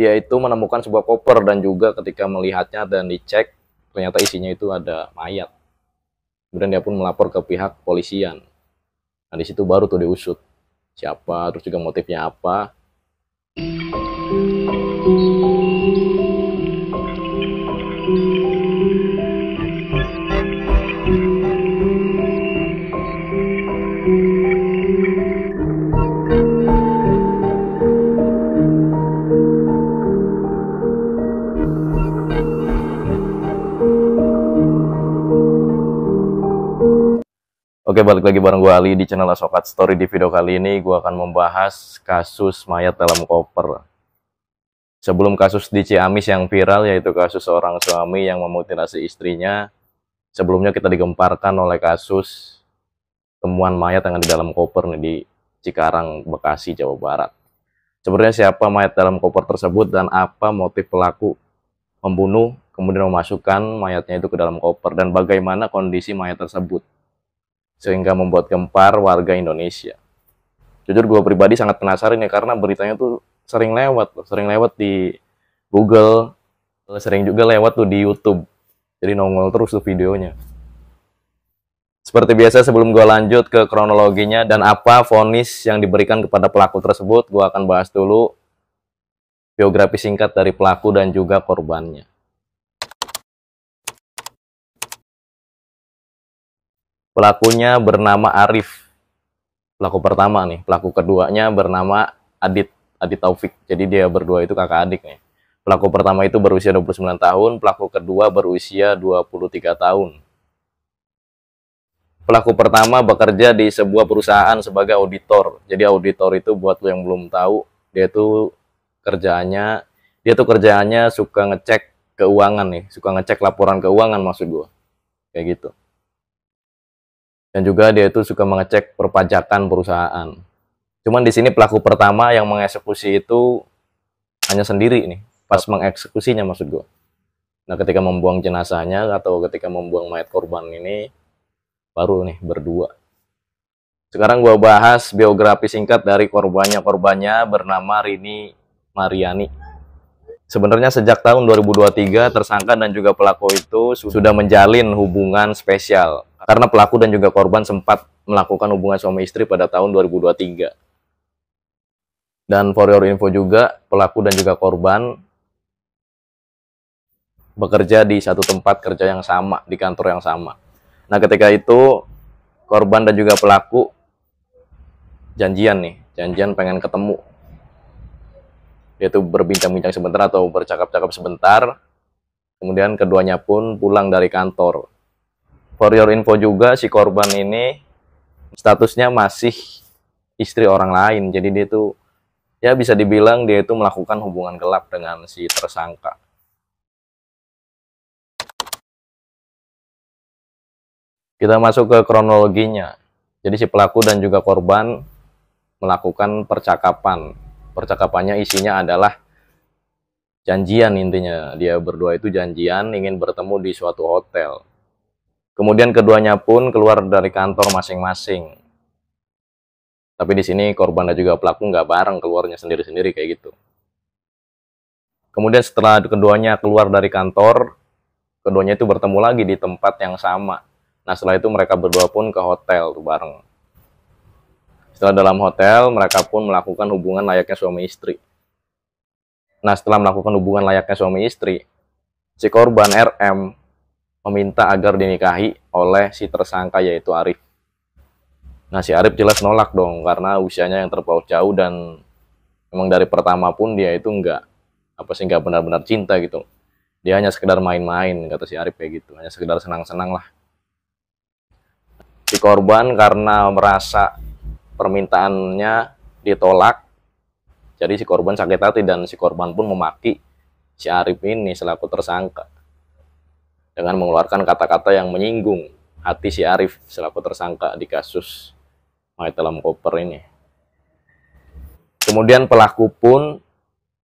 Dia itu menemukan sebuah koper dan juga ketika melihatnya dan dicek, ternyata isinya itu ada mayat. Kemudian dia pun melapor ke pihak polisian. Nah, di situ baru tuh diusut siapa, terus juga motifnya apa. Oke, balik lagi bareng gue Ali di channel Asokat Story. Di video kali ini gue akan membahas kasus mayat dalam koper. Sebelum kasus di Ciamis yang viral, yaitu kasus seorang suami yang memutilasi istrinya, sebelumnya kita digemparkan oleh kasus temuan mayat yang ada di dalam koper nih, di Cikarang, Bekasi, Jawa Barat. Sebenarnya siapa mayat dalam koper tersebut dan apa motif pelaku membunuh, kemudian memasukkan mayatnya itu ke dalam koper, dan bagaimana kondisi mayat tersebut sehingga membuat gempar warga Indonesia. Jujur gue pribadi sangat penasaran ya, karena beritanya tuh sering lewat di Google, sering juga lewat tuh di YouTube. Jadi nongol terus tuh videonya. Seperti biasa, sebelum gue lanjut ke kronologinya dan apa vonis yang diberikan kepada pelaku tersebut, gue akan bahas dulu biografi singkat dari pelaku dan juga korbannya. Pelakunya bernama Arif, pelaku pertama nih. Pelaku keduanya bernama Adit Taufik. Jadi dia berdua itu kakak adik nih. Pelaku pertama itu berusia 29 tahun, pelaku kedua berusia 23 tahun. Pelaku pertama bekerja di sebuah perusahaan sebagai auditor. Jadi auditor itu, buat lo yang belum tahu, dia tuh kerjaannya suka ngecek keuangan nih, suka ngecek laporan keuangan maksud gue. Kayak gitu. Dan juga dia itu suka mengecek perpajakan perusahaan. Cuman di sini pelaku pertama yang mengeksekusi itu hanya sendiri nih, pas mengeksekusinya maksud gue. Nah, ketika membuang jenazahnya atau ketika membuang mayat korban ini, baru nih berdua. Sekarang gue bahas biografi singkat dari korbannya. Korbannya bernama Rini Mariani. Sebenarnya sejak tahun 2023, tersangka dan juga pelaku itu sudah menjalin hubungan spesial. Karena pelaku dan juga korban sempat melakukan hubungan suami istri pada tahun 2023. Dan for your info juga, pelaku dan juga korban bekerja di satu tempat kerja yang sama, di kantor yang sama. Nah, ketika itu korban dan juga pelaku janjian pengen ketemu. Yaitu berbincang-bincang sebentar atau bercakap-cakap sebentar. Kemudian keduanya pun pulang dari kantor. For your info juga, si korban ini statusnya masih istri orang lain. Jadi dia tuh, ya bisa dibilang dia itu melakukan hubungan gelap dengan si tersangka. Kita masuk ke kronologinya. Jadi si pelaku dan juga korban melakukan percakapan. Percakapannya isinya adalah janjian intinya. Dia berdua itu janjian ingin bertemu di suatu hotel. Kemudian keduanya pun keluar dari kantor masing-masing. Tapi di sini korban dan juga pelaku nggak bareng, keluarnya sendiri-sendiri kayak gitu. Kemudian setelah keduanya keluar dari kantor, keduanya itu bertemu lagi di tempat yang sama. Nah, setelah itu mereka berdua pun ke hotel tuh bareng. Setelah dalam hotel, mereka pun melakukan hubungan layaknya suami istri. Nah, setelah melakukan hubungan layaknya suami istri, si korban RM meminta agar dinikahi oleh si tersangka yaitu Arif. Nah, si Arif jelas nolak dong, karena usianya yang terpaut jauh dan memang dari pertama pun dia itu nggak benar-benar cinta gitu. Dia hanya sekedar main-main, kata si Arif kayak gitu, hanya sekedar senang-senang lah. Si korban karena merasa permintaannya ditolak, jadi si korban sakit hati dan si korban pun memaki si Arif ini selaku tersangka dengan mengeluarkan kata-kata yang menyinggung hati si Arif selaku tersangka di kasus mayat dalam koper ini. Kemudian pelaku pun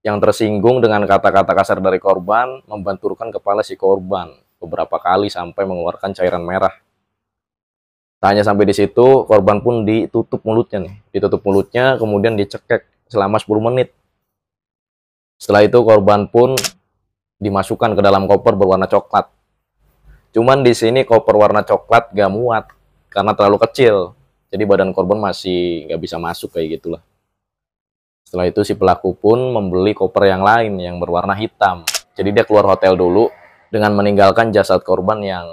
yang tersinggung dengan kata-kata kasar dari korban membenturkan kepala si korban beberapa kali sampai mengeluarkan cairan merah. Tak hanya sampai di situ, korban pun ditutup mulutnya nih. Ditutup mulutnya, kemudian dicekek selama 10 menit. Setelah itu korban pun dimasukkan ke dalam koper berwarna coklat. Cuman di sini koper warna coklat gak muat karena terlalu kecil. Jadi badan korban masih gak bisa masuk kayak gitulah. Setelah itu si pelaku pun membeli koper yang lain yang berwarna hitam. Jadi dia keluar hotel dulu dengan meninggalkan jasad korban yang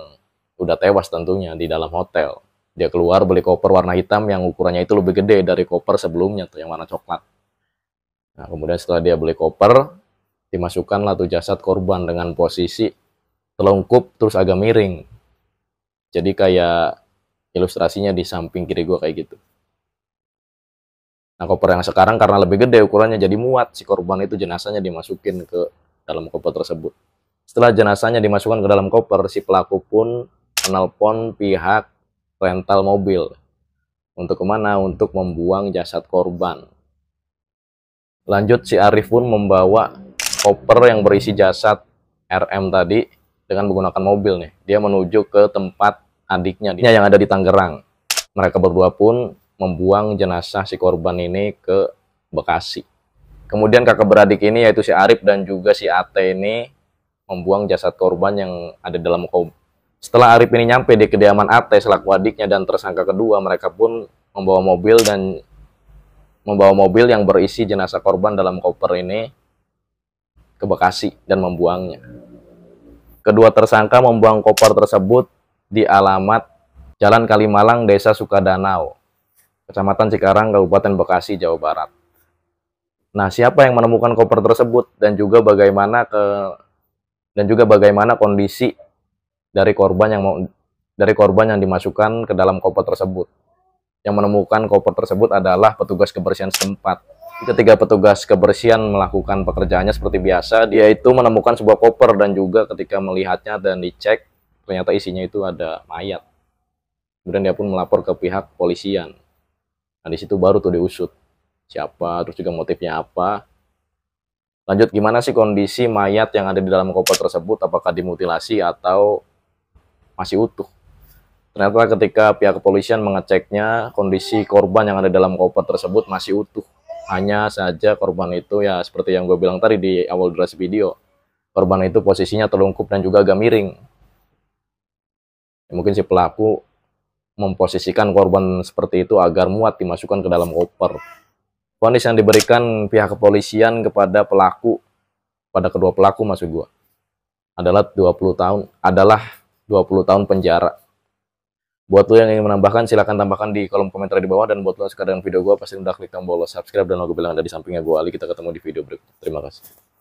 udah tewas tentunya di dalam hotel. Dia keluar beli koper warna hitam yang ukurannya itu lebih gede dari koper sebelumnya tuh yang warna coklat. Nah, kemudian setelah dia beli koper, dimasukkanlah tuh jasad korban dengan posisi telungkup terus agak miring. Jadi kayak ilustrasinya di samping kiri gua kayak gitu. Nah, koper yang sekarang karena lebih gede ukurannya jadi muat. Si korban itu jenazahnya dimasukin ke dalam koper tersebut. Setelah jenazahnya dimasukkan ke dalam koper, si pelaku pun menelpon pihak rental mobil. Untuk kemana? Untuk membuang jasad korban. Lanjut si Arif pun membawa koper yang berisi jasad RM tadi dengan menggunakan mobil nih. Dia menuju ke tempat adiknya yang ada di Tangerang. Mereka berdua pun membuang jenazah si korban ini ke Bekasi. Kemudian kakak beradik ini yaitu si Arif dan juga si Ate ini membuang jasad korban yang ada dalam koper. Setelah Arif ini nyampe di kediaman Ate selaku adiknya dan tersangka kedua, mereka pun membawa mobil yang berisi jenazah korban dalam koper ini ke Bekasi dan membuangnya. Kedua tersangka membuang koper tersebut di alamat Jalan Kalimalang, Desa Sukadanau, Kecamatan Cikarang, Kabupaten Bekasi, Jawa Barat. Nah, siapa yang menemukan koper tersebut dan juga bagaimana kondisi dari korban yang dimasukkan ke dalam koper tersebut? Yang menemukan koper tersebut adalah petugas kebersihan setempat. Ketika petugas kebersihan melakukan pekerjaannya seperti biasa, dia itu menemukan sebuah koper dan juga ketika melihatnya dan dicek, ternyata isinya itu ada mayat. Kemudian dia pun melapor ke pihak kepolisian. Nah, di situ baru tuh diusut siapa, terus juga motifnya apa. Lanjut, gimana sih kondisi mayat yang ada di dalam koper tersebut, apakah dimutilasi atau masih utuh? Ternyata ketika pihak kepolisian mengeceknya, kondisi korban yang ada dalam koper tersebut masih utuh. Hanya saja korban itu ya seperti yang gue bilang tadi di awal durasi video, korban itu posisinya telungkup dan juga agak miring. Mungkin si pelaku memposisikan korban seperti itu agar muat dimasukkan ke dalam koper. Vonis yang diberikan pihak kepolisian kepada kedua pelaku maksud gue, adalah 20 tahun penjara. Buat lo yang ingin menambahkan, silahkan tambahkan di kolom komentar di bawah. Dan buat lo yang suka dengan video gue, pasti udah klik tombol subscribe dan logo bel yang ada di sampingnya gue Ali. Kita ketemu di video berikutnya. Terima kasih.